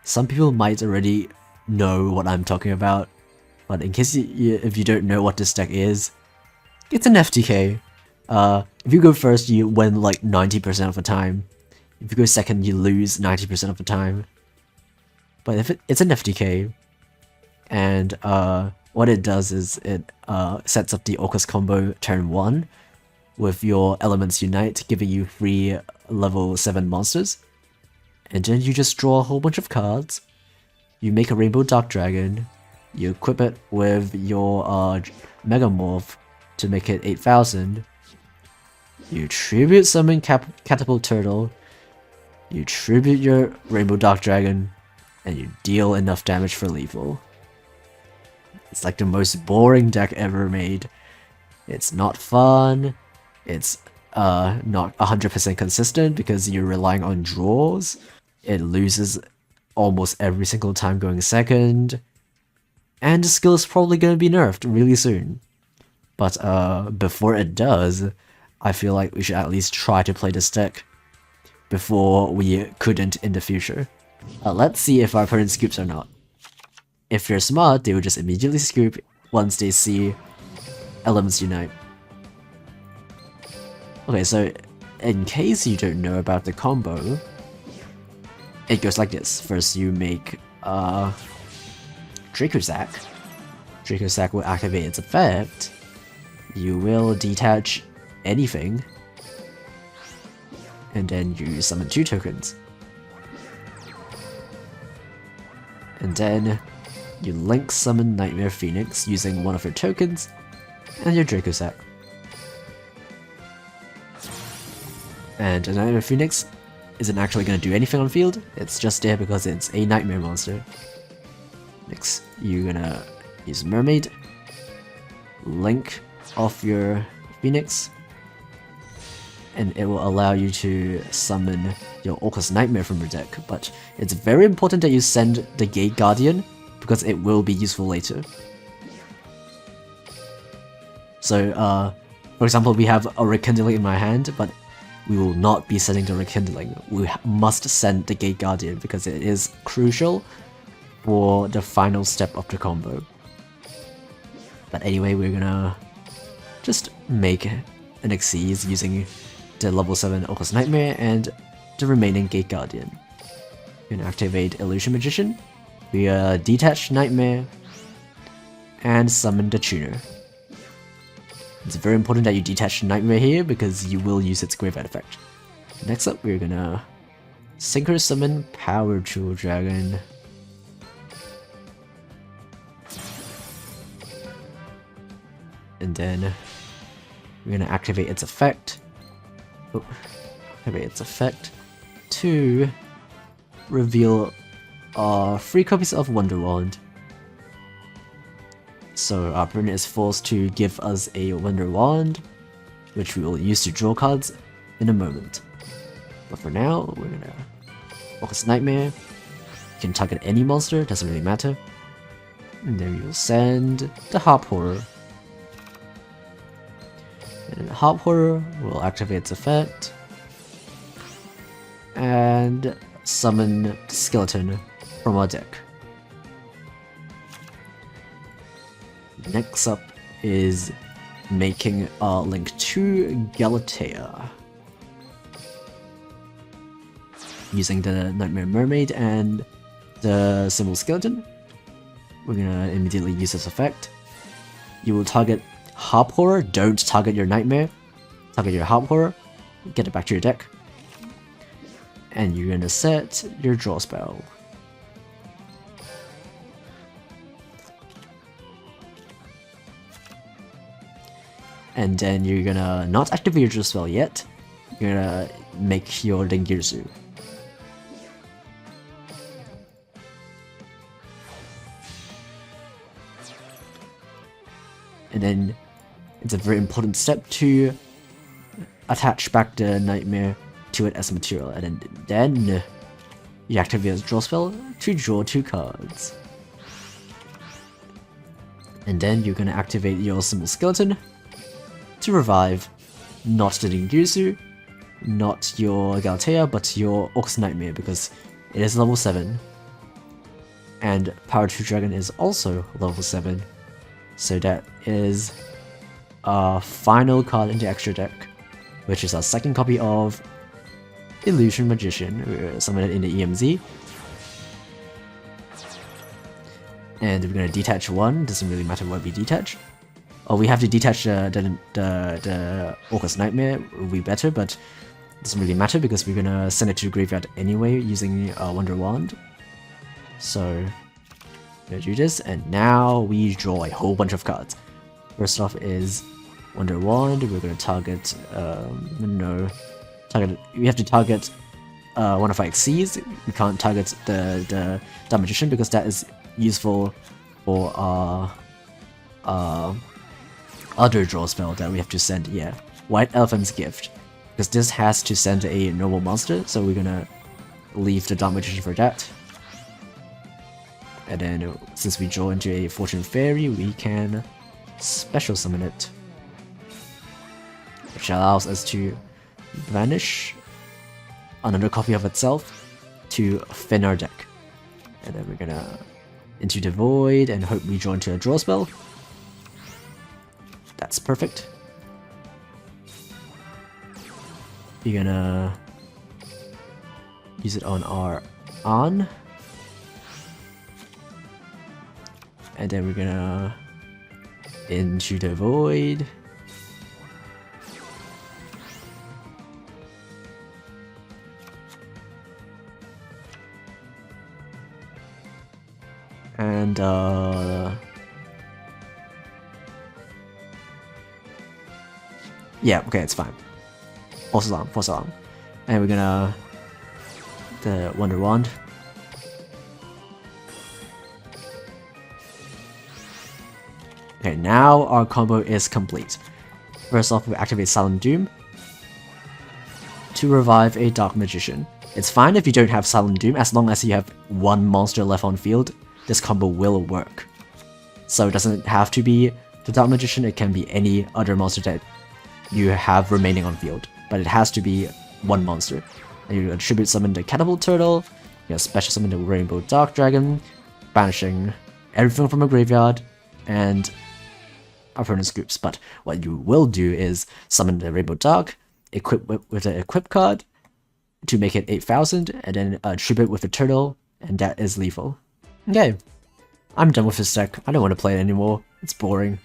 Some people might already know what I'm talking about, but in case if you don't know what this deck is, it's an FTK. If you go first, you win like 90% of the time. If you go second, you lose 90% of the time. But if it's an FTK, and what it does is it sets up the AUKUS combo turn 1 with your Elements Unite, giving you 3 level 7 monsters. And then you just draw a whole bunch of cards. You make a Rainbow Dark Dragon. You equip it with your Megamorph to make it 8,000. You tribute summon Catapult Turtle. You tribute your Rainbow Dark Dragon. And you deal enough damage for lethal. It's like the most boring deck ever made. It's not fun. It's not 100% consistent because you're relying on draws. It loses almost every single time going second. And the skill is probably going to be nerfed really soon. But before it does, I feel like we should at least try to play this deck before we couldn't in the future. Let's see if our opponent scoops or not. If they're smart, they will just immediately scoop once they see Elements Unite. Okay, so in case you don't know about the combo, it goes like this. First you make Dracosack. Dracosack will activate its effect. You will detach anything. And then you summon 2 tokens. And then you link summon Nightmare Phoenix using one of your tokens and your Dracosack. And a Nightmare Phoenix isn't actually going to do anything on field, it's just there because it's a Nightmare monster. Next, you're gonna use Mermaid, link off your Phoenix, and it will allow you to summon your AUKUS Nightmare from your deck, but it's very important that you send the Gate Guardian, because it will be useful later. So, for example, we have a Rekindling in my hand, but we will not be sending the Rekindling. We must send the Gate Guardian, because it is crucial for the final step of the combo. But anyway, we're gonna just make an Xyz using the level 7 AUKUS Nightmare and the remaining Gate Guardian. We're gonna activate Illusion Magician, we detach Nightmare, and summon the Tuner. It's very important that you detach Nightmare here because you will use its Graveyard effect. Next up, we're gonna Synchro Summon Power Jewel Dragon. And then we're gonna activate its effect. Oh, activate its effect to reveal 3 copies of Wonder Wand. So our opponent is forced to give us a Wonder Wand, which we will use to draw cards in a moment. But for now, we're gonna focus Nightmare. You can target any monster, doesn't really matter. And then we will send the Harp Horror. And the Harp Horror will activate its effect and summon the Skeleton from our deck. Next up is making a link to Galatea. Using the Nightmare Mermaid and the Symbol Skeleton, we're gonna immediately use this effect. You will target Harp Horror, don't target your Nightmare. Target your Harp Horror, get it back to your deck. And you're gonna set your draw spell. And then you're gonna not activate your draw spell yet. You're gonna make your Dengirsu. And then it's a very important step to attach back the Nightmare to it as material, and then you activate your draw spell to draw 2 cards. And then you're gonna activate your Symbol Skeleton to revive not the Dengirsu, not your Galatea, but your AUKUS Nightmare, because it is level 7. And Power 2 Dragon is also level 7. So that is our final card in the extra deck, which is our second copy of Illusion Magician. We're summon it in the EMZ. And we're gonna detach one, doesn't really matter what we detach. Oh, we have to detach the Orcus Nightmare, would be better, but doesn't really matter because we're gonna send it to the graveyard anyway using Wonder Wand. So, we're gonna do this, and now we draw a whole bunch of cards. First off is Wonder Wand. We're gonna target, we have to target one of our Xyz. We can't target the Dark Magician because that is useful for our other draw spell that we have to send. Yeah, White Elephant's Gift, because this has to send a normal monster, so we're gonna leave the Dark Magician for that. And then since we draw into a Fortune Fairy, we can special summon it, which allows us to banish another copy of itself to thin our deck. And then we're gonna into the Void and hope we draw into a draw spell. That's perfect. We're gonna use it on our An. And then we're gonna into the Void. And yeah, okay, it's fine. False alarm. And we're gonna the Wonder Wand. Okay, now our combo is complete. First off, we activate Silent Doom to revive a Dark Magician. It's fine if you don't have Silent Doom, as long as you have one monster left on field, this combo will work. So it doesn't have to be the Dark Magician, it can be any other monster that you have remaining on field, but it has to be one monster. And you attribute summon the Catapult Turtle, you special summon the Rainbow Dark Dragon, banishing everything from a graveyard, and opponent's groups. But what you will do is summon the Rainbow Dark, equip with the Equip card to make it 8,000, and then attribute with the Turtle, and that is lethal. Okay, I'm done with this deck. I don't want to play it anymore. It's boring.